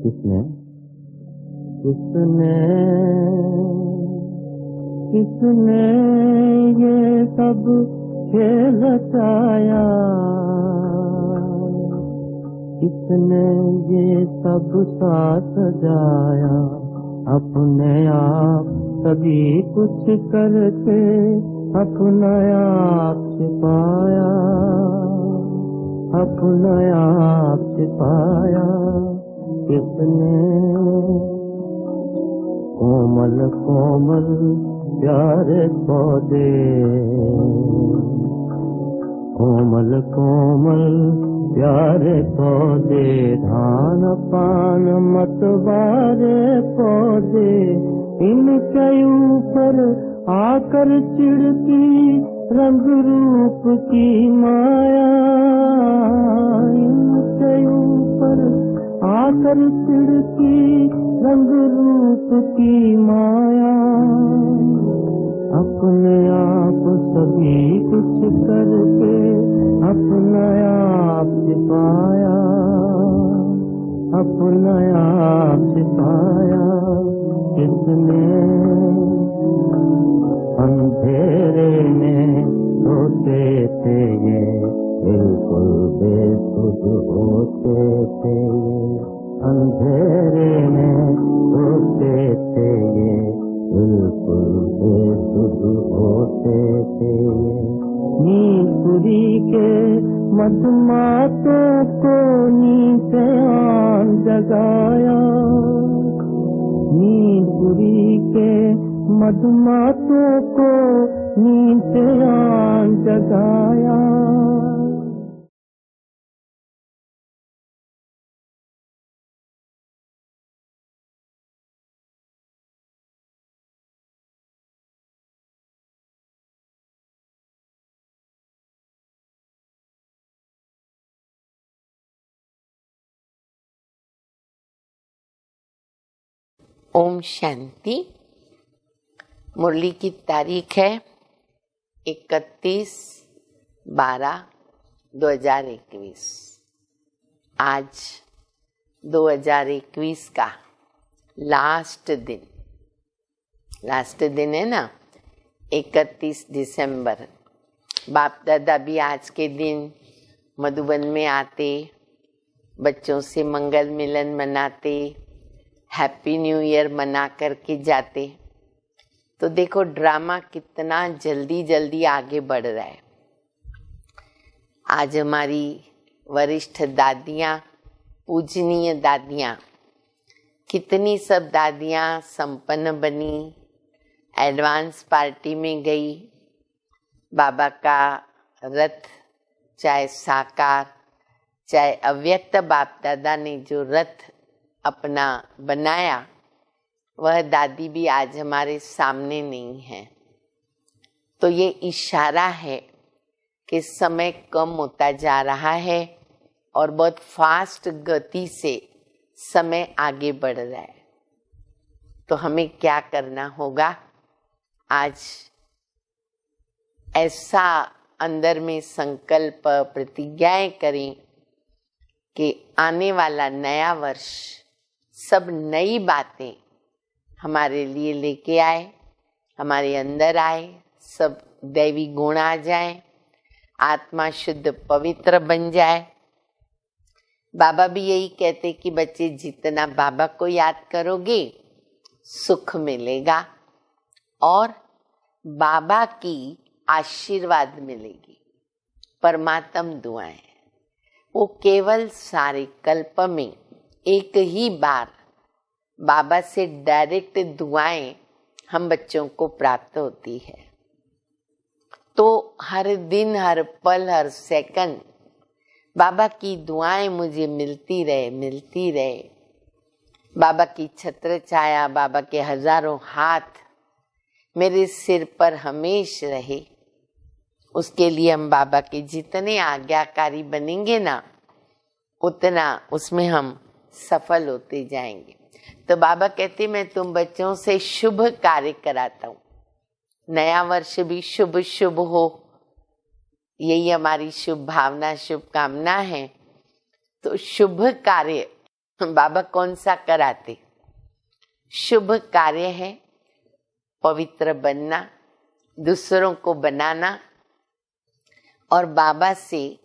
किसने किसने किसने ये सब खेल रचाया, किसने ये सब साथ सजाया, अपने आप सभी कुछ करके अपना आप छिपाया, अपना आप छिपाया। किसने कोमल कोमल प्यारे पौधे, कोमल कोमल प्यारे पौधे, धान पान मतवारे पौधे, इनके ऊपर आकर चिढ़ती रंग रूप की माया, इनके ऊपर आकर चिढ़ती रंग रूप की माया। अपने आप सभी कुछ करके अपना आप छिपाया, अपना आप छिपाया। किसने अंधेरे में सोते थे ये, बिल्कुल बेसुध होते थे ये, अंधेरे में सोते थे ये, बिल्कुल बेसुध होते थे ये। नींदुरी के मधुमातों को नींद से आन जगाया, नींदुरी के मधुमातों को नींद से आन जगाया। ओम शांति। मुरली की तारीख है 31/12/2021। आज 2021 का लास्ट दिन है ना, 31 दिसंबर। बाप दादा भी आज के दिन मधुबन में आते, बच्चों से मंगल मिलन मनाते, हैप्पी न्यू ईयर मना करके जाते। तो देखो ड्रामा कितना जल्दी जल्दी आगे बढ़ रहा है। आज हमारी वरिष्ठ दादियाँ, पूजनीय दादियाँ, कितनी सब दादियाँ संपन्न बनी, एडवांस पार्टी में गई। बाबा का रथ चाहे साकार चाहे अव्यक्त बाप दादा ने जो रथ अपना बनाया, वह दादी भी आज हमारे सामने नहीं है। तो ये इशारा है कि समय कम होता जा रहा है और बहुत फास्ट गति से समय आगे बढ़ रहा है। तो हमें क्या करना होगा? आज ऐसा अंदर में संकल्प प्रतिज्ञाएं करें कि आने वाला नया वर्ष सब नई बातें हमारे लिए लेके आए, हमारे अंदर आए, सब दैवी गुण आ जाए, आत्मा शुद्ध पवित्र बन जाए। बाबा भी यही कहते कि बच्चे जितना बाबा को याद करोगे सुख मिलेगा और बाबा की आशीर्वाद मिलेगी। परमात्म दुआएं वो केवल सारे कल्प में एक ही बार बाबा से डायरेक्ट दुआएं हम बच्चों को प्राप्त होती है। तो हर दिन, हर पल, हर सेकंड बाबा की दुआएं मुझे मिलती रहे। बाबा की छत्र छाया, बाबा के हजारों हाथ मेरे सिर पर हमेशा रहे। उसके लिए हम बाबा के जितने आज्ञाकारी बनेंगे ना, उतना उसमें हम सफल होते जाएंगे। तो बाबा कहते मैं तुम बच्चों से शुभ कार्य कराता हूँ। नया वर्ष भी शुभ शुभ हो, यही हमारी शुभ भावना, शुभ कामना है। तो शुभ कार्य बाबा कौन सा कराते? शुभ कार्य है, पवित्र बनना, दूसरों को बनाना और बाबा से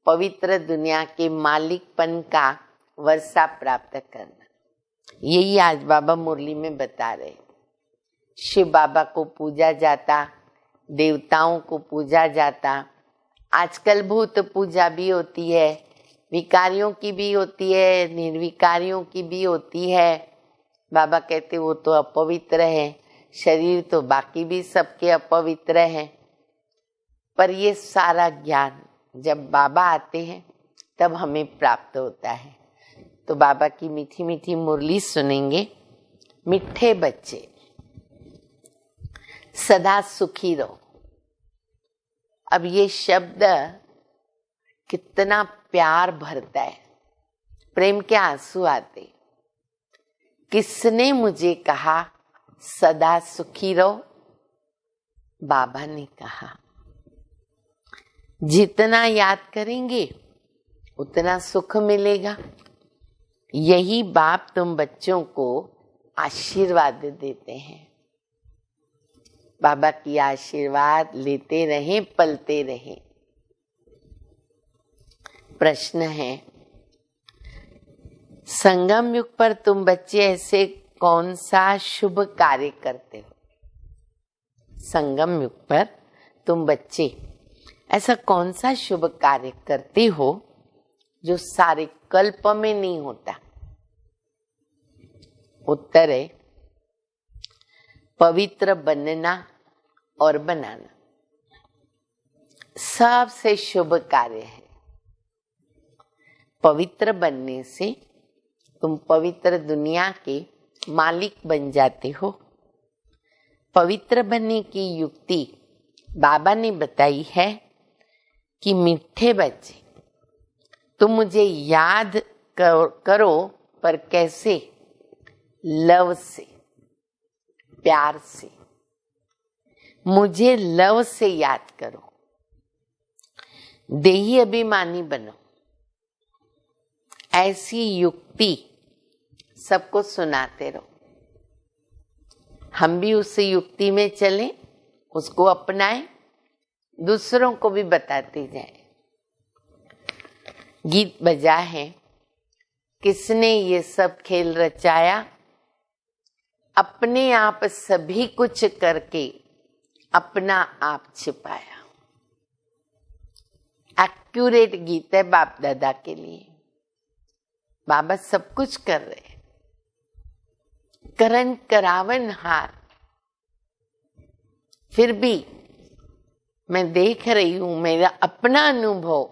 पवित्र दुनिया के मालिकपन का वर्षा प्राप्त करना। यही आज बाबा मुरली में बता रहे। शिव बाबा को पूजा जाता, देवताओं को पूजा जाता, आजकल भूत पूजा भी होती है, विकारियों की भी होती है, निर्विकारियों की भी होती है। बाबा कहते वो तो अपवित्र है, शरीर तो बाकी भी सबके अपवित्र है। पर ये सारा ज्ञान जब बाबा आते हैं तब हमें प्राप्त होता है। तो बाबा की मीठी मीठी मुरली सुनेंगे। मिठे बच्चे सदा सुखी रहो। अब ये शब्द कितना प्यार भरता है, प्रेम के आंसू आते। किसने मुझे कहा सदा सुखी रहो? बाबा ने कहा। जितना याद करेंगे उतना सुख मिलेगा। यही बाप तुम बच्चों को आशीर्वाद देते हैं। बाबा की आशीर्वाद लेते रहें, पलते रहें। प्रश्न है, संगम युग पर तुम बच्चे ऐसे कौन सा शुभ कार्य करते हो? संगम युग पर तुम बच्चे ऐसा कौन सा शुभ कार्य करते हो जो सारे कल्प में नहीं होता? उत्तर है पवित्र बनना और बनाना सबसे शुभ कार्य है। पवित्र बनने से तुम पवित्र दुनिया के मालिक बन जाते हो। पवित्र बनने की युक्ति बाबा ने बताई है कि मीठे बच्चे तुम मुझे याद करो, पर कैसे? लव से, प्यार से। मुझे लव से याद करो। देही अभिमानी बनो। ऐसी युक्ति सबको सुनाते रहो। हम भी उस युक्ति में चलें, उसको अपनाएं, दूसरों को भी बताते जाएं। गीत बजा है, किसने ये सब खेल रचाया? अपने आप सभी कुछ करके अपना आप छिपाया। एक्यूरेट गीत है बाप दादा के लिए। बाबा सब कुछ कर रहे, करन करावन हार। फिर भी मैं देख रही हूं, मेरा अपना अनुभव,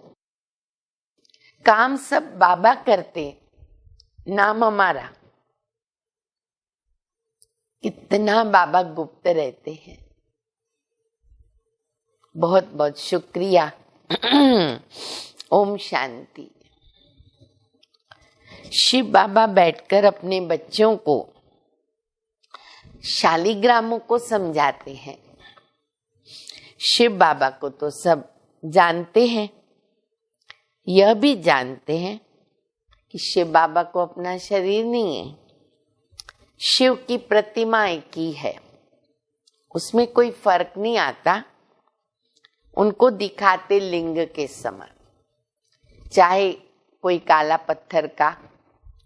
काम सब बाबा करते, नाम हमारा। कितना बाबा गुप्त रहते हैं। बहुत बहुत शुक्रिया। ओम शांति। शिव बाबा बैठकर अपने बच्चों को, शालिग्रामों को समझाते हैं। शिव बाबा को तो सब जानते हैं, यह भी जानते हैं कि शिव बाबा को अपना शरीर नहीं है। शिव की प्रतिमा एक ही है, उसमें कोई फर्क नहीं आता। उनको दिखाते लिंग के समान, चाहे कोई काला पत्थर का,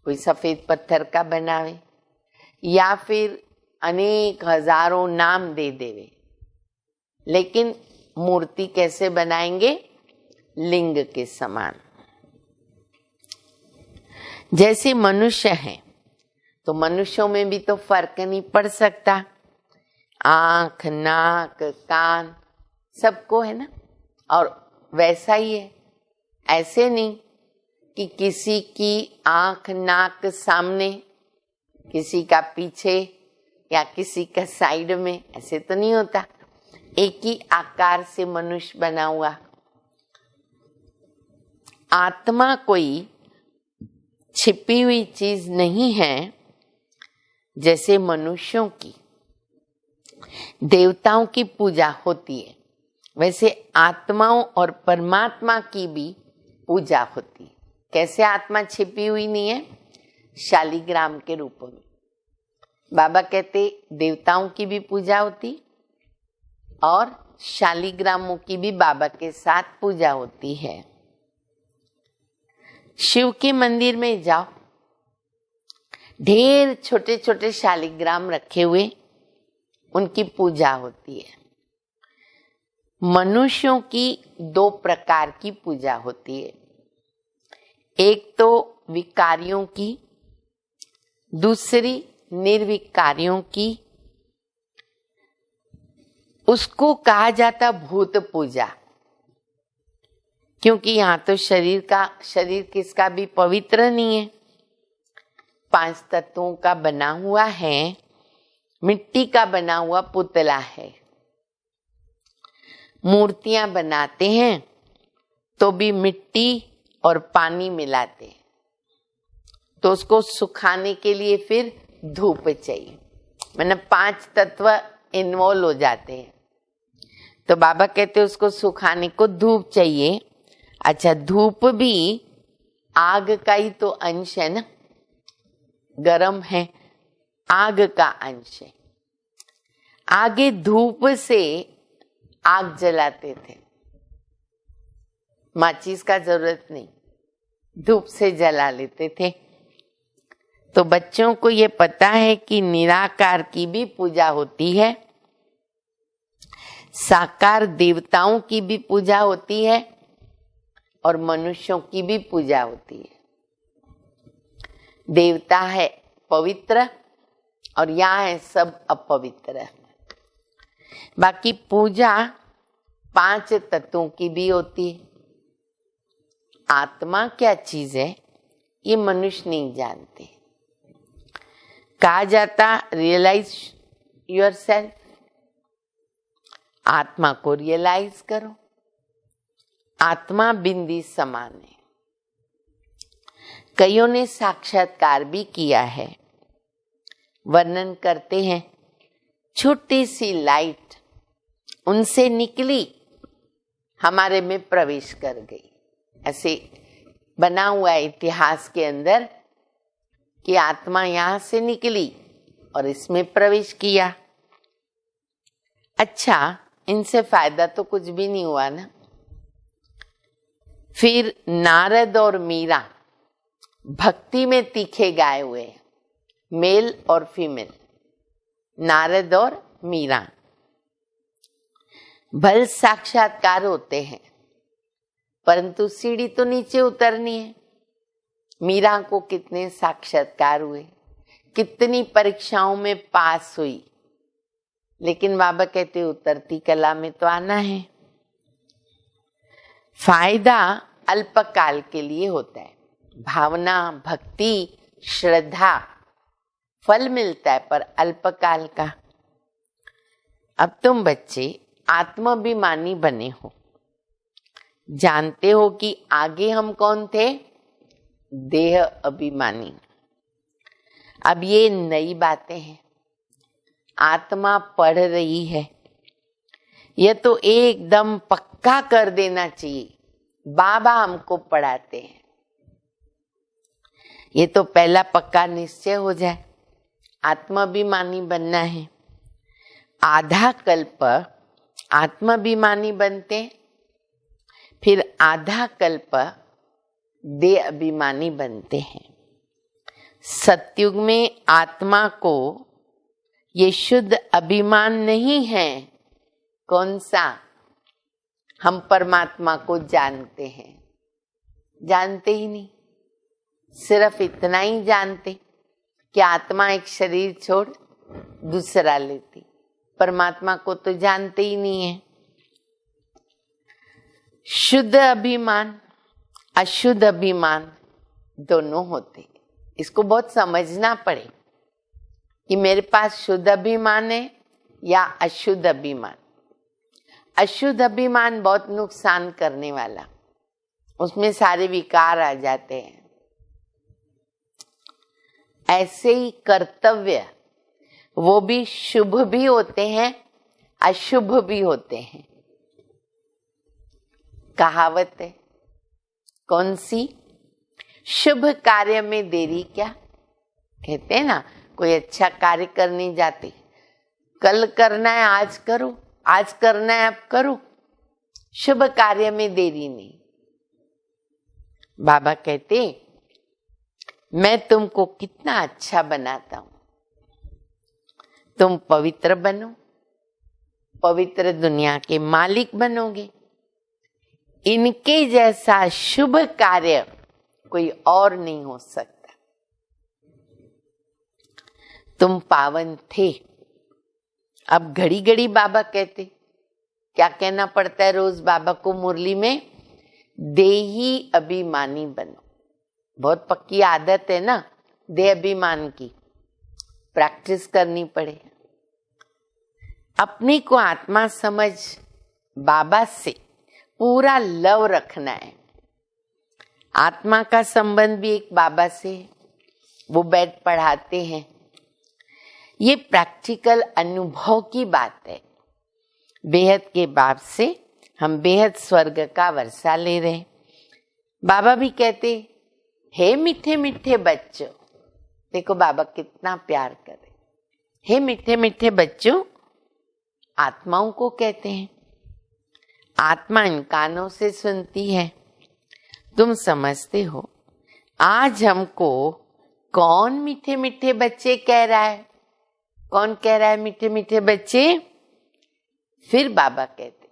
कोई सफेद पत्थर का बनावे, या फिर अनेक हजारों नाम दे देवे, लेकिन मूर्ति कैसे बनाएंगे? लिंग के समान। जैसे मनुष्य हैं, तो मनुष्यों में भी तो फर्क नहीं पड़ सकता। आंख, नाक, कान सबको है ना, और वैसा ही है। ऐसे नहीं कि किसी की आंख नाक सामने, किसी का पीछे या किसी का साइड में, ऐसे तो नहीं होता। एक ही आकार से मनुष्य बना हुआ। आत्मा कोई छिपी हुई चीज नहीं है जैसे मनुष्यों की देवताओं की पूजा होती है, वैसे आत्माओं और परमात्मा की भी पूजा होती है। कैसे आत्मा छिपी हुई नहीं है? शालिग्राम के रूप में। बाबा कहते देवताओं की भी पूजा होती और शालिग्रामों की भी बाबा के साथ पूजा होती है। शिव के मंदिर में जाओ, ढेर छोटे छोटे शालिग्राम रखे हुए, उनकी पूजा होती है। मनुष्यों की दो प्रकार की पूजा होती है, एक तो विकारियों की, दूसरी निर्विकारियों की। उसको कहा जाता भूत पूजा, क्योंकि यहाँ तो शरीर किसका भी पवित्र नहीं है, 5 तत्वों का बना हुआ है, मिट्टी का बना हुआ पुतला है। मूर्तियां बनाते हैं तो भी मिट्टी और पानी मिलाते हैं, तो उसको सुखाने के लिए फिर धूप चाहिए, मतलब 5 तत्व इन्वॉल्व हो जाते हैं। तो बाबा कहते हैं उसको सुखाने को धूप चाहिए। अच्छा, धूप भी आग का ही तो अंश है ना, गरम है, आग का अंश है। आगे धूप से आग जलाते थे, माचिस का जरूरत नहीं, धूप से जला लेते थे। तो बच्चों को ये पता है कि निराकार की भी पूजा होती है, साकार देवताओं की भी पूजा होती है और मनुष्यों की भी पूजा होती है। देवता है पवित्र और यहाँ है सब अपवित्र। बाकी पूजा 5 तत्वों की भी होती है। आत्मा क्या चीज है ये मनुष्य नहीं जानते। कहा जाता रियलाइज योरसेल्फ, आत्मा को रियलाइज करो। आत्मा बिंदी समान है। कईयों ने साक्षात्कार भी किया है, वर्णन करते हैं छोटी सी लाइट उनसे निकली, हमारे में प्रवेश कर गई। ऐसे बना हुआ है इतिहास के अंदर कि आत्मा यहां से निकली और इसमें प्रवेश किया। अच्छा, इनसे फायदा तो कुछ भी नहीं हुआ ना। फिर नारद और मीरा भक्ति में तीखे गाए हुए, मेल और फीमेल, नारद और मीरा भल साक्षात्कार होते हैं, परंतु सीढ़ी तो नीचे उतरनी है। मीरा को कितने साक्षात्कार हुए, कितनी परीक्षाओं में पास हुई, लेकिन बाबा कहते उतरती कला में तो आना है। फायदा अल्पकाल के लिए होता है, भावना, भक्ति, श्रद्धा, फल मिलता है पर अल्पकाल का। अब तुम बच्चे आत्माभिमानी बने हो, जानते हो कि आगे हम कौन थे, देह अभिमानी। अब ये नई बातें हैं, आत्मा पढ़ रही है। ये तो एकदम पक्का कर देना चाहिए, बाबा हमको पढ़ाते हैं, ये तो पहला पक्का निश्चय हो जाए। आत्माभिमानी बनना है। आधा कल्प आत्माभिमानी बनते, फिर आधा कल्प देह अभिमानी बनते हैं। सतयुग में आत्मा को ये शुद्ध अभिमान नहीं है। कौन सा? हम परमात्मा को जानते हैं, जानते ही नहीं, सिर्फ इतना ही जानते कि आत्मा एक शरीर छोड़ दूसरा लेती, परमात्मा को तो जानते ही नहीं है। शुद्ध अभिमान, अशुद्ध अभिमान दोनों होते। इसको बहुत समझना पड़े कि मेरे पास शुद्ध अभिमान है या अशुद्ध अभिमान। अशुद्ध अभिमान बहुत नुकसान करने वाला, उसमें सारे विकार आ जाते हैं। ऐसे ही कर्तव्य, वो भी शुभ भी होते हैं, अशुभ भी होते हैं। कहावत है, कौन सी? शुभ कार्य में देरी क्या, कहते हैं ना, कोई अच्छा कार्य करने जाते, कल करना है आज करो, आज करना है अब करो, शुभ कार्य में देरी नहीं। बाबा कहते मैं तुमको कितना अच्छा बनाता हूं, तुम पवित्र बनो, पवित्र दुनिया के मालिक बनोगे। इनके जैसा शुभ कार्य कोई और नहीं हो सकता। तुम पावन थे। अब घड़ी घड़ी बाबा कहते, क्या कहना पड़ता है रोज बाबा को मुरली में, देही अभिमानी बनो। बहुत पक्की आदत है ना देह अभिमान की, प्रैक्टिस करनी पड़े। अपने को आत्मा समझ बाबा से पूरा लव रखना है। आत्मा का संबंध भी एक बाबा से, वो बैठ पढ़ाते हैं। ये प्रैक्टिकल अनुभव की बात है। बेहद के बाप से हम बेहद स्वर्ग का वर्षा ले रहे हैं। बाबा भी कहते, हे मीठे मीठे बच्चों, देखो बाबा कितना प्यार करे। हे मीठे मीठे बच्चों, आत्माओं को कहते हैं। आत्मा इन कानों से सुनती है। तुम समझते हो आज हमको कौन मीठे मीठे बच्चे कह रहा है? कौन कह रहा है मीठे मीठे बच्चे? फिर बाबा कहते,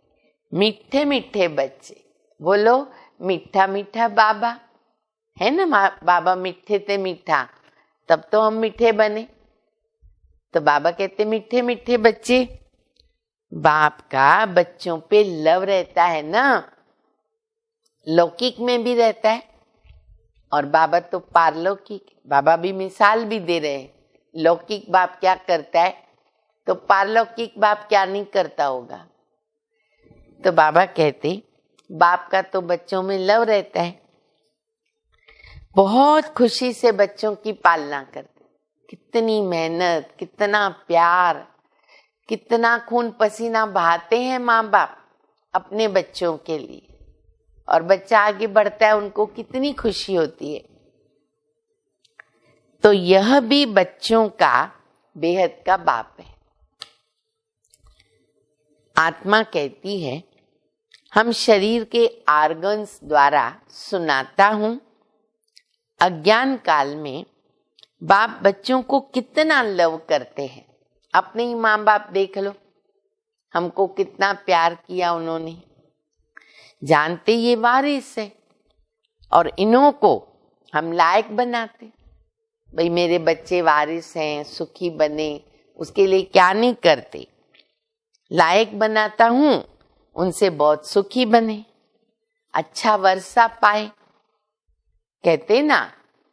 मीठे मीठे बच्चे। बोलो मीठा मीठा बाबा है ना। बाबा मीठे थे, मीठा, तब तो हम मीठे बने। तो बाबा कहते मीठे मीठे बच्चे। बाप का बच्चों पे लव रहता है ना, लौकिक में भी रहता है, और बाबा तो पारलौकिक। बाबा भी मिसाल भी दे रहे हैं, लौकिक बाप क्या करता है तो पारलौकिक बाप क्या नहीं करता होगा। तो बाबा कहते बाप का तो बच्चों में लव रहता है, बहुत खुशी से बच्चों की पालना करते। कितनी मेहनत, कितना प्यार, कितना खून पसीना बहाते हैं माँ बाप अपने बच्चों के लिए, और बच्चा आगे बढ़ता है, उनको कितनी खुशी होती है। तो यह भी बच्चों का बेहद का बाप है। आत्मा कहती है हम शरीर के आर्गन्स द्वारा सुनाता हूं। अज्ञान काल में बाप बच्चों को कितना लव करते हैं। अपने ही माँ बाप देख लो, हमको कितना प्यार किया उन्होंने। जानते ये वारिस है, और इन्हों को हम लायक बनाते। भाई मेरे बच्चे वारिस हैं, सुखी बने, उसके लिए क्या नहीं करते। लायक बनाता हूं, उनसे बहुत सुखी बने, अच्छा वर्षा पाए। कहते ना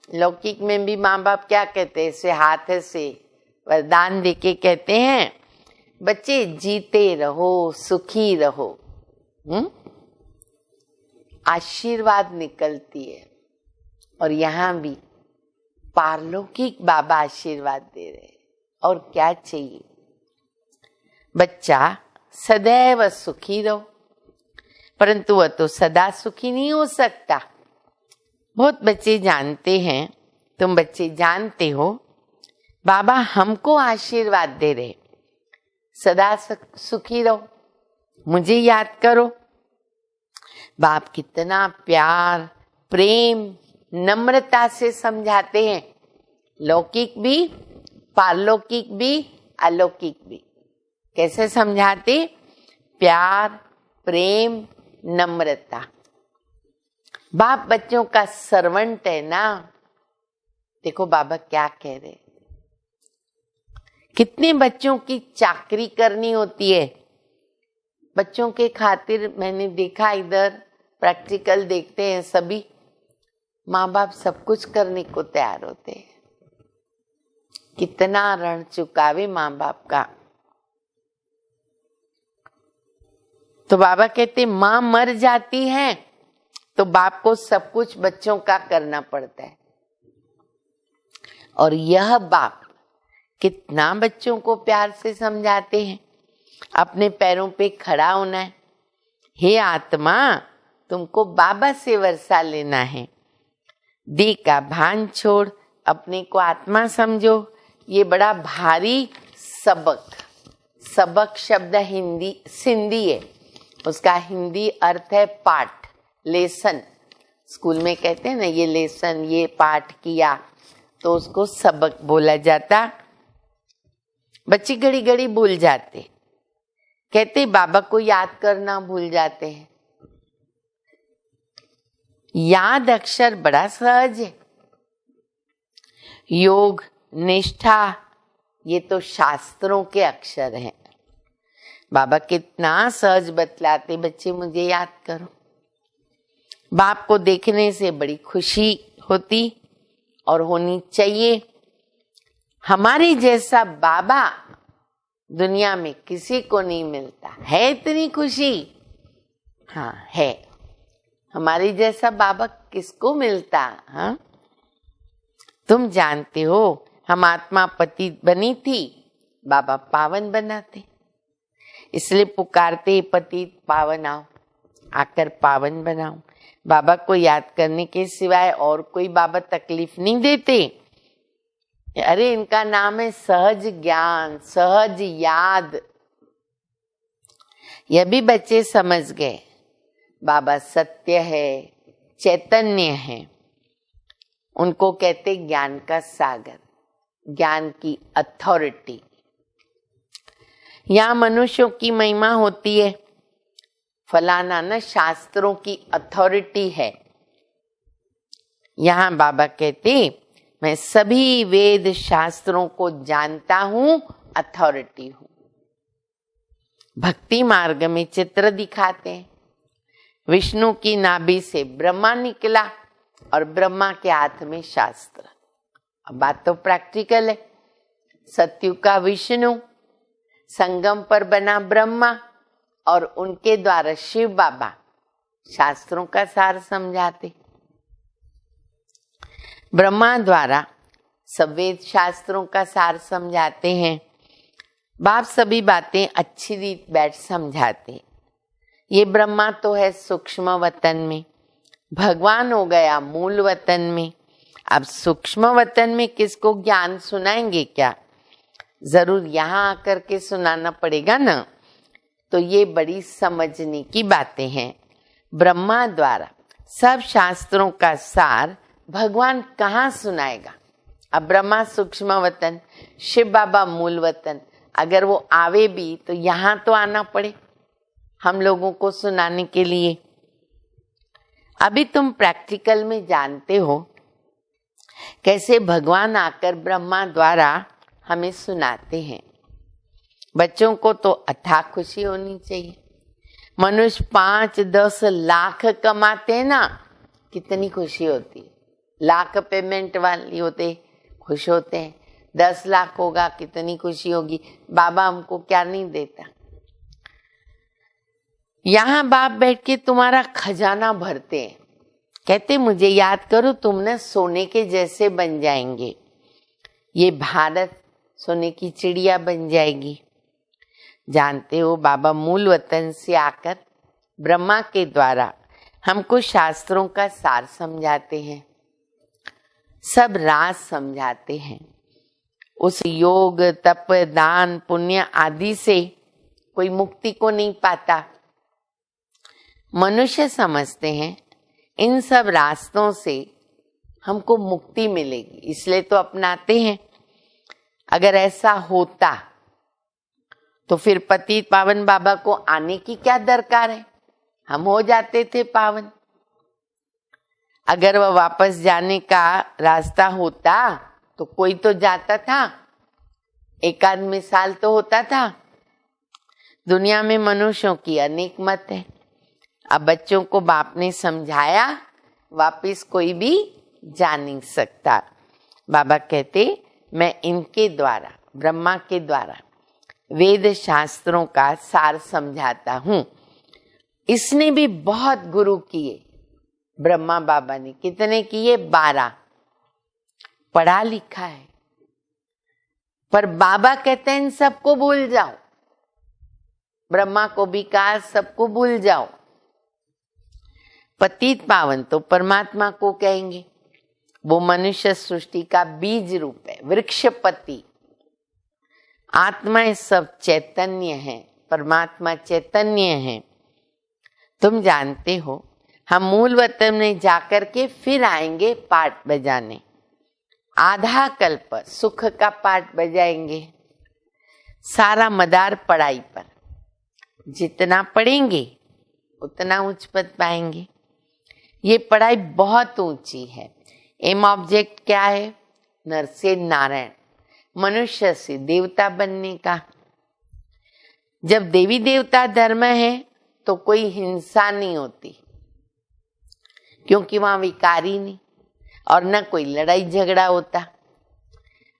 लौकिक में भी माँ बाप क्या कहते हैं, ऐसे हाथ से वरदान देके कहते हैं बच्चे जीते रहो, सुखी रहो। आशीर्वाद निकलती है। और यहाँ भी पारलौकिक बाबा आशीर्वाद दे रहे हैं। और क्या चाहिए? बच्चा सदैव सुखी रहो, परंतु वह तो सदा सुखी नहीं हो सकता। बहुत बच्चे जानते हैं, तुम बच्चे जानते हो, बाबा हमको आशीर्वाद दे रहे, सदा सुखी रहो, मुझे याद करो। बाप कितना प्यार, प्रेम, नम्रता से समझाते हैं। लौकिक भी, पारलौकिक भी, अलौकिक भी। कैसे समझाते? प्यार, प्रेम, नम्रता। बाप बच्चों का सर्वेंट है ना। देखो बाबा क्या कह रहे, कितने बच्चों की चाकरी करनी होती है। बच्चों के खातिर मैंने देखा, इधर प्रैक्टिकल देखते हैं सभी, माँ बाप सब कुछ करने को तैयार होते हैं। कितना ऋण चुकावे माँ बाप का। तो बाबा कहते माँ मर जाती है तो बाप को सब कुछ बच्चों का करना पड़ता है। और यह बाप कितना बच्चों को प्यार से समझाते हैं, अपने पैरों पे खड़ा होना है। हे आत्मा, तुमको बाबा से वर्षा लेना है। देह का भान छोड़ अपने को आत्मा समझो, ये बड़ा भारी सबक। सबक शब्द हिंदी सिंधी है, उसका हिंदी अर्थ है पाठ, लेसन। स्कूल में कहते हैं ना ये लेसन, ये पाठ किया, तो उसको सबक बोला जाता। बच्चे घड़ी घड़ी भूल जाते, कहते बाबा को याद करना भूल जाते हैं। याद अक्षर बड़ा सहज है। योग, निष्ठा, ये तो शास्त्रों के अक्षर हैं। बाबा कितना सहज बतलाते, बच्चे मुझे याद करो। बाप को देखने से बड़ी खुशी होती और होनी चाहिए। हमारी जैसा बाबा दुनिया में किसी को नहीं मिलता है, इतनी खुशी। हाँ है, हमारी जैसा बाबा किसको मिलता। हाँ, तुम जानते हो हम आत्मा पतित बनी थी, बाबा पावन बनाते, इसलिए पुकारते पतित पावन आओ, आकर पावन बनाओ। बाबा को याद करने के सिवाय और कोई बाबा तकलीफ नहीं देते। अरे इनका नाम है सहज ज्ञान, सहज याद। यह भी बच्चे समझ गए, बाबा सत्य है, चैतन्य है। उनको कहते ज्ञान का सागर, ज्ञान की अथॉरिटी। यहाँ मनुष्यों की महिमा होती है, फलाना न शास्त्रों की अथॉरिटी है। यहाँ बाबा कहते मैं सभी वेद शास्त्रों को जानता हूं, अथॉरिटी हूं। भक्ति मार्ग में चित्र दिखाते हैं, विष्णु की नाभि से ब्रह्मा निकला और ब्रह्मा के हाथ में शास्त्र। अब बात तो प्रैक्टिकल है। सतयुग का विष्णु, संगम पर बना ब्रह्मा और उनके द्वारा शिव बाबा शास्त्रों का सार समझाते। ब्रह्मा द्वारा सब वेद शास्त्रों का सार समझाते हैं। बाप सभी बातें अच्छी रीत बैठ समझाते। ये ब्रह्मा तो है सूक्ष्म वतन में, भगवान हो गया मूल वतन में। अब सूक्ष्म वतन में किसको ज्ञान सुनाएंगे क्या? जरूर यहाँ आकर के सुनाना पड़ेगा ना। तो ये बड़ी समझने की बातें हैं। ब्रह्मा द्वारा सब शास्त्रों का सार भगवान कहाँ सुनाएगा? अब ब्रह्मा सूक्ष्म वतन, शिव बाबा मूल वतन, अगर वो आवे भी तो यहाँ तो आना पड़े हम लोगों को सुनाने के लिए। अभी तुम प्रैक्टिकल में जानते हो कैसे भगवान आकर ब्रह्मा द्वारा हमें सुनाते हैं। बच्चों को तो अथाह खुशी होनी चाहिए। मनुष्य 5-10 लाख कमाते हैं ना, कितनी खुशी होती है। लाख पेमेंट वाली होते खुश होते हैं, 10 लाख होगा कितनी खुशी होगी। बाबा हमको क्या नहीं देता। यहाँ बाप बैठ के तुम्हारा खजाना भरते हैं, कहते मुझे याद करो तुम न सोने के जैसे बन जाएंगे, ये भारत सोने की चिड़िया बन जाएगी। जानते हो बाबा मूल वतन से आकर ब्रह्मा के द्वारा हमको शास्त्रों का सार समझाते हैं, सब राज समझाते हैं। उस योग तप दान पुण्य आदि से कोई मुक्ति को नहीं पाता। मनुष्य समझते हैं इन सब रास्तों से हमको मुक्ति मिलेगी, इसलिए तो अपनाते हैं। अगर ऐसा होता तो फिर पतित पावन बाबा को आने की क्या दरकार है, हम हो जाते थे पावन। अगर वह वापस जाने का रास्ता होता तो कोई तो जाता था, एक आध मिसाल तो होता था। दुनिया में मनुष्यों की अनेक मत है। अब बच्चों को बाप ने समझाया, वापिस कोई भी जा नहीं सकता। बाबा कहते मैं इनके द्वारा, ब्रह्मा के द्वारा वेद शास्त्रों का सार समझाता हूं। इसने भी बहुत गुरु किए, ब्रह्मा बाबा ने कितने किए? 12। पढ़ा लिखा है, पर बाबा कहते हैं इन सबको भूल जाओ। ब्रह्मा को भी कहा सबको भूल जाओ। पतित पावन तो परमात्मा को कहेंगे, वो मनुष्य सृष्टि का बीज रूप है, वृक्षपति। आत्माएं सब चैतन्य है, परमात्मा चैतन्य है। तुम जानते हो हम मूल वतन में जाकर के फिर आएंगे पाठ बजाने। आधा कल्प सुख का पाठ बजाएंगे। सारा मदार पढ़ाई पर, जितना पढ़ेंगे उतना उच्च पद पाएंगे। ये पढ़ाई बहुत ऊंची है। एम ऑब्जेक्ट क्या है? नर से नारायण, मनुष्य से देवता बनने का। जब देवी देवता धर्म है तो कोई हिंसा नहीं होती, क्योंकि वहां विकारी नहीं, और न कोई लड़ाई झगड़ा होता।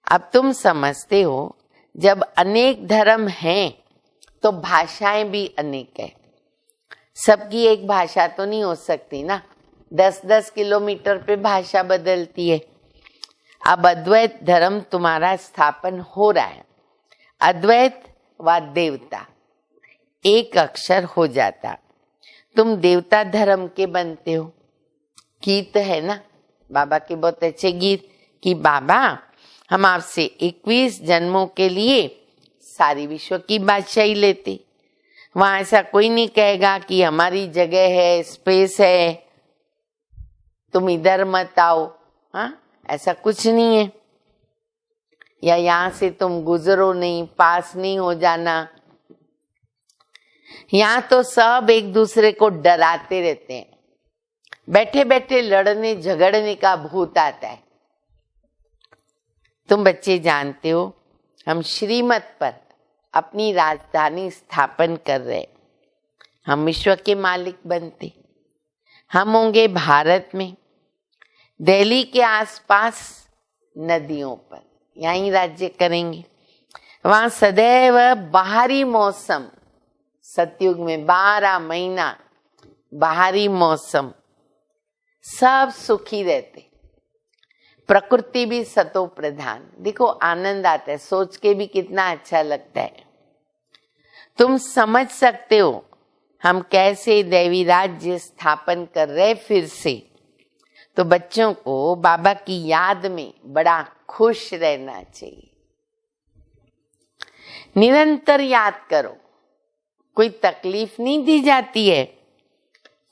अब तुम समझते हो जब अनेक धर्म हैं तो भाषाएं भी अनेक है। सबकी एक भाषा तो नहीं हो सकती ना, 10-10 किलोमीटर पे भाषा बदलती है। अब अद्वैत धर्म तुम्हारा स्थापन हो रहा है। अद्वैत व देवता एक अक्षर हो जाता, तुम देवता धर्म के बनते हो। गीत है ना बाबा के, बहुत अच्छे गीत कि बाबा हम आपसे 21 जन्मों के लिए सारी विश्व की बादशाही लेते। वहां ऐसा कोई नहीं कहेगा कि हमारी जगह है, स्पेस है, तुम इधर मत आओ। हाँ, ऐसा कुछ नहीं है। या यहाँ से तुम गुजरो नहीं, पास नहीं हो जाना। यहाँ तो सब एक दूसरे को डराते रहते हैं। बैठे बैठे लड़ने झगड़ने का भूत आता है। तुम बच्चे जानते हो हम श्रीमत पर अपनी राजधानी स्थापन कर रहे। हम विश्व के मालिक बनते। हम होंगे भारत में, दिल्ली के आसपास नदियों पर, यहीं राज्य करेंगे। वहां सदैव बाहरी मौसम, सतयुग में 12 महीना बाहरी मौसम, सब सुखी रहते। प्रकृति भी सतो प्रधान। देखो आनंद आता है, सोच के भी कितना अच्छा लगता है। तुम समझ सकते हो हम कैसे दैवी राज्य स्थापन कर रहे फिर से। तो बच्चों को बाबा की याद में बड़ा खुश रहना चाहिए। निरंतर याद करो, कोई तकलीफ नहीं दी जाती है।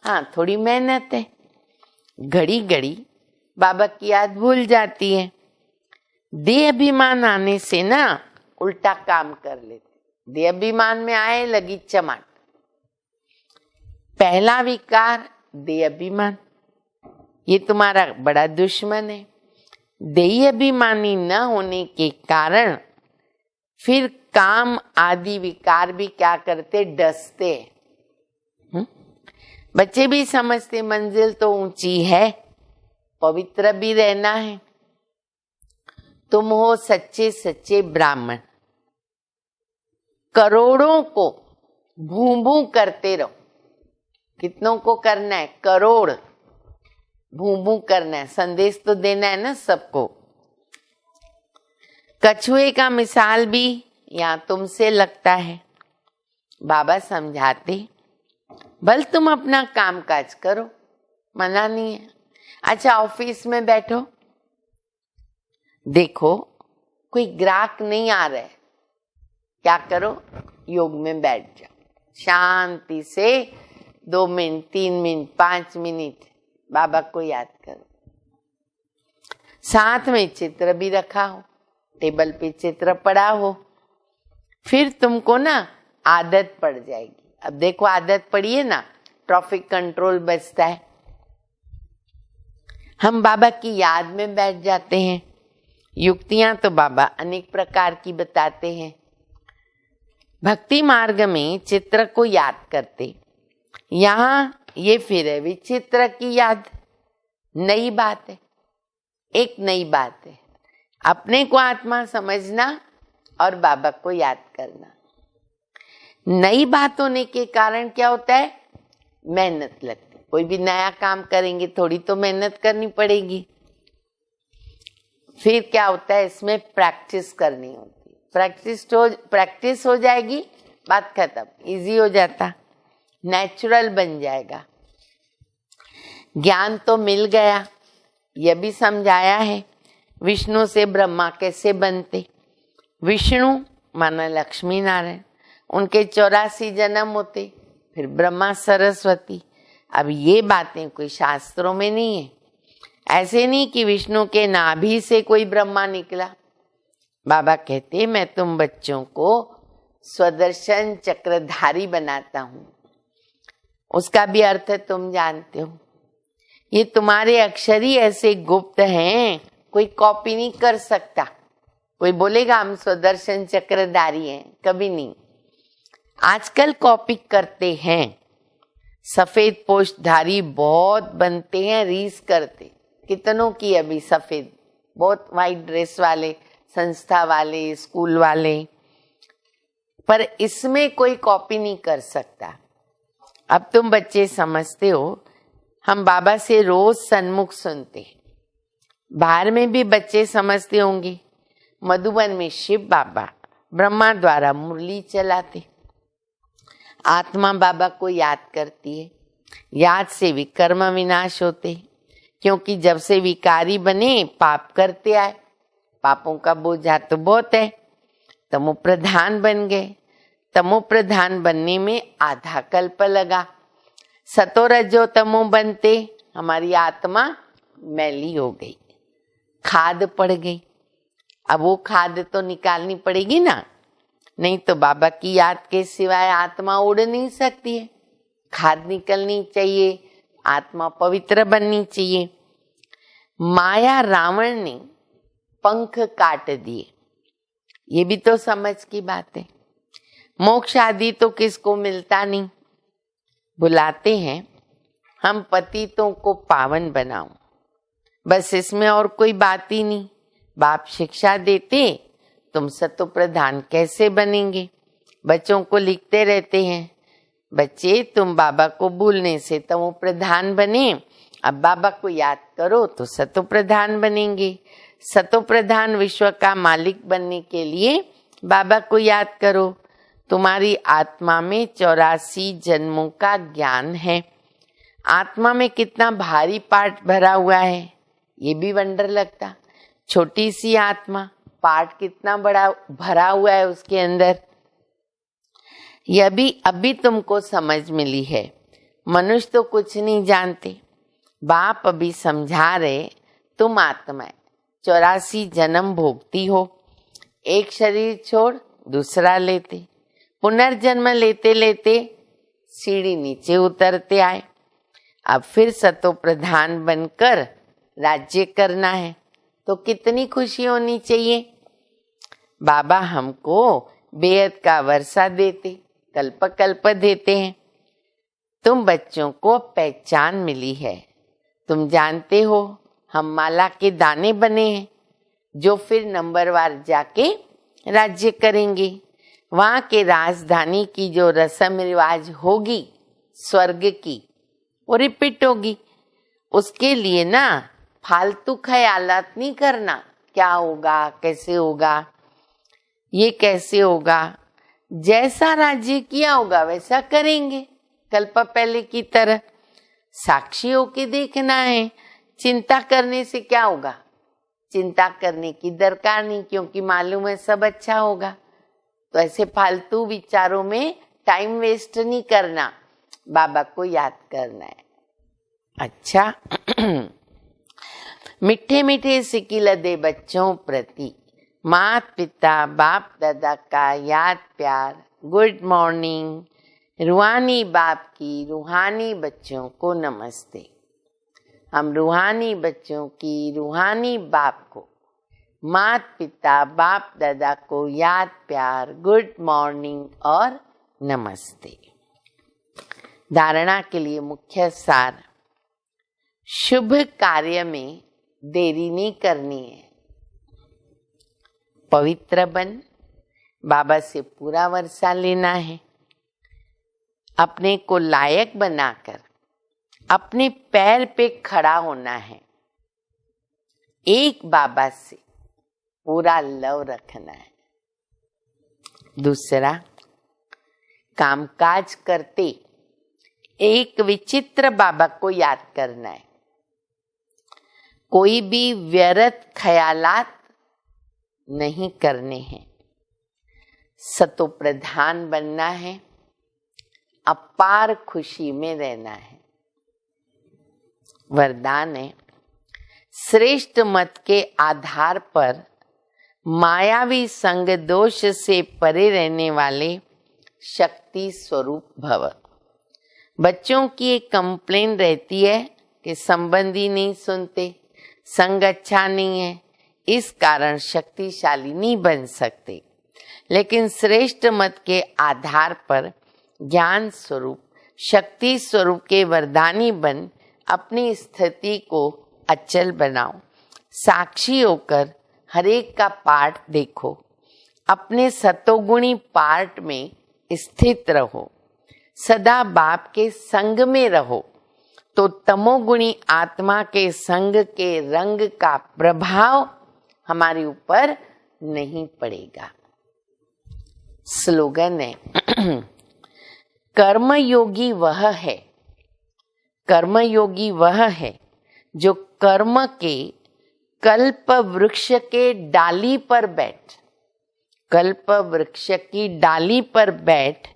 हाँ, थोड़ी मेहनत है, घड़ी घड़ी बाबा की याद भूल जाती है। देह अभिमान आने से ना उल्टा काम कर लेते। देह अभिमान में आए लगी चमाट। पहला विकार देह अभिमान, ये तुम्हारा बड़ा दुश्मन है। देह अभिमानी न होने के कारण फिर काम आदि विकार भी क्या करते? डसते। बच्चे भी समझते मंजिल तो ऊंची है, पवित्र भी रहना है। तुम हो सच्चे सच्चे ब्राह्मण। करोड़ों को भू भू करते रहो। कितनों को करना है? करोड़। भू भू करना है, संदेश तो देना है ना सबको। कछुए का मिसाल भी यहाँ तुमसे लगता है। बाबा समझाते, भल तुम अपना काम काज करो, मना नहीं है। अच्छा, ऑफिस में बैठो, देखो कोई ग्राहक नहीं आ रहा है, क्या करो? योग में बैठ जाओ, शांति से 2 मिनट, 3 मिनट, 5 मिनट बाबा को याद करो। साथ में चित्र भी रखा हो, टेबल पे चित्र पड़ा हो, फिर तुमको ना आदत पड़ जाएगी। अब देखो आदत पड़ी है ना, ट्रैफिक कंट्रोल बचता है। हम बाबा की याद में बैठ जाते हैं। युक्तियां तो बाबा अनेक प्रकार की बताते हैं। भक्ति मार्ग में चित्र को याद करते, यहाँ ये फिर है विचित्र की याद। नई बात है, एक नई बात है, अपने को आत्मा समझना और बाबा को याद करना। नई बात होने के कारण क्या होता है? मेहनत लगती। कोई भी नया काम करेंगे थोड़ी तो मेहनत करनी पड़ेगी। फिर क्या होता है? इसमें प्रैक्टिस करनी होती। प्रैक्टिस हो जाएगी, बात खत्म, इजी हो जाता, नेचुरल बन जाएगा। ज्ञान तो मिल गया, यह भी समझाया है विष्णु से ब्रह्मा कैसे बनते। विष्णु माना लक्ष्मी नारायण, उनके 84 जन्म होते, फिर ब्रह्मा सरस्वती। अब ये बातें कोई शास्त्रों में नहीं है। ऐसे नहीं कि विष्णु के नाभि से कोई ब्रह्मा निकला। बाबा कहते मैं तुम बच्चों को स्वदर्शन चक्रधारी बनाता हूँ। उसका भी अर्थ तुम जानते हो। ये तुम्हारे अक्षर ही ऐसे गुप्त हैं, कोई कॉपी नहीं कर सकता। कोई बोलेगा हम स्वदर्शन चक्रधारी हैं, कभी नहीं। आजकल कॉपी करते हैं, सफेद पोषधारी बहुत बनते हैं, रीस करते। कितनों की अभी सफेद, बहुत वाइट ड्रेस वाले, संस्था वाले, स्कूल वाले, पर इसमें कोई कॉपी नहीं कर सकता। अब तुम बच्चे समझते हो, हम बाबा से रोज सन्मुख सुनते। बाहर में भी बच्चे समझते होंगे, मधुबन में शिव बाबा ब्रह्मा द्वारा मुरली चलाते। आत्मा बाबा को याद करती है, याद से विकर्म विनाश होते। क्योंकि जब से विकारी बने पाप करते आए, पापों का बोझा तो बहुत है। तमो प्रधान बन गए, तमो प्रधान बनने में आधा कल्प लगा। सतो रजो तमो बनते हमारी आत्मा मैली हो गई, खाद पड़ गई। अब वो खाद तो निकालनी पड़ेगी ना, नहीं तो बाबा की याद के सिवाय आत्मा उड़ नहीं सकती है। खाद निकलनी चाहिए, आत्मा पवित्र बननी चाहिए। माया रावण ने पंख काट दिए, ये भी तो समझ की बात है। मोक्ष आदि तो किसको मिलता नहीं। बुलाते हैं हम पतितों को पावन बनाओ, बस इसमें और कोई बात ही नहीं। बाप शिक्षा देते तुम सतो प्रधान कैसे बनेंगे। बच्चों को लिखते रहते हैं, बच्चे तुम बाबा को भूलने से तमो प्रधान बने, अब बाबा को याद करो तो सतो प्रधान बनेंगे। सतो प्रधान विश्व का मालिक बनने के लिए बाबा को याद करो। तुम्हारी आत्मा में 84 जन्मों का ज्ञान है। आत्मा में कितना भारी पाठ भरा हुआ है, ये भी वंडर लगता। छोटी सी आत्मा, पाठ कितना बड़ा भरा हुआ है उसके अंदर। यह भी अभी तुमको समझ मिली है। मनुष्य तो कुछ नहीं जानते। बाप अभी समझा रहे, तुम आत्मा 84 जन्म भोगती हो। एक शरीर छोड़ दूसरा लेते, पुनर्जन्म लेते लेते सीढ़ी नीचे उतरते आए। अब फिर सतो प्रधान बनकर राज्य करना है, तो कितनी खुशी होनी चाहिए। बाबा हमको बेहद का वर्षा देते, कल्प कल्प देते हैं। तुम बच्चों को पहचान मिली है। तुम जानते हो हम माला के दाने बने हैं, जो फिर नंबरवार जाके राज्य करेंगे। वहां के राजधानी की जो रस्म रिवाज होगी स्वर्ग की, वो रिपीट होगी। उसके लिए ना फालतू ख्यालात नहीं करना, क्या होगा, कैसे होगा, ये कैसे होगा। जैसा राज्य किया होगा वैसा करेंगे, कल्प पहले की तरह। साक्षी होके देखना है। चिंता करने से क्या होगा, चिंता करने की दरकार नहीं, क्योंकि मालूम है सब अच्छा होगा। तो ऐसे फालतू विचारों में टाइम वेस्ट नहीं करना, बाबा को याद करना है। अच्छा मीठे मीठे सिकिल दे बच्चों प्रति माता पिता बाप दादा का याद प्यार। Good morning. रूहानी बाप की रूहानी बच्चों को नमस्ते। हम रूहानी बच्चों की रूहानी बाप को, माता पिता बाप दादा को याद प्यार, गुड मॉर्निंग और नमस्ते। धारणा के लिए मुख्य सार, शुभ कार्य में देरी नहीं करनी है। पवित्र बन, बाबा से पूरा वर्षा लेना है। अपने को लायक बनाकर अपने पैर पे खड़ा होना है। एक बाबा से पूरा लव रखना है। दूसरा, कामकाज करते एक विचित्र बाबा को याद करना है। कोई भी व्यर्थ ख्यालात नहीं करने हैं। सतो प्रधान बनना है, अपार खुशी में रहना है। वरदान है, श्रेष्ठ मत के आधार पर मायावी संग दोष से परे रहने वाले शक्ति स्वरूप भव। बच्चों की एक कंप्लेन रहती है कि संबंधी नहीं सुनते, संग अच्छा नहीं है, इस कारण शक्तिशाली नहीं बन सकते। लेकिन श्रेष्ठ मत के आधार पर ज्ञान स्वरूप, शक्ति स्वरूप के वरदानी बन अपनी स्थिति को अचल बनाओ। साक्षी होकर हरेक का पार्ट देखो, अपने सतोगुणी पार्ट में स्थित रहो, सदा बाप के संग में रहो, तो तमोगुणी आत्मा के संग के रंग का प्रभाव हमारे ऊपर नहीं पड़ेगा। स्लोगन है, कर्मयोगी वह है, कर्मयोगी वह है जो कर्म के कल्प वृक्ष के डाली पर बैठ, कल्प वृक्ष की डाली पर बैठ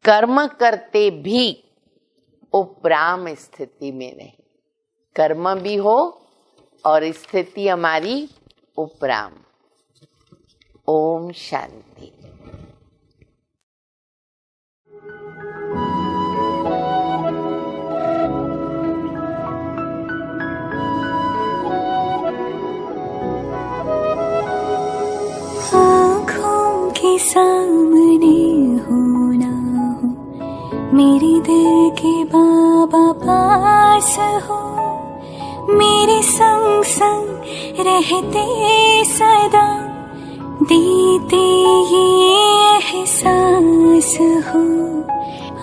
कर्म करते भी उपराम स्थिति में रहे। कर्म भी हो और स्थिति हमारी उपराम। ओम शांति। आँखों के सामने हो ना हो, मेरे दिल के बाबा पास हो, मेरे संग संग रहते सदा, देते ये एहसास हो।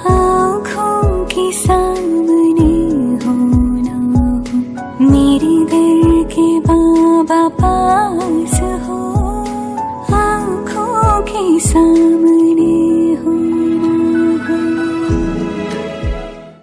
आँखों के सामने हो ना हो, मेरे दिल के बाबा पास हो, आँखों के सामने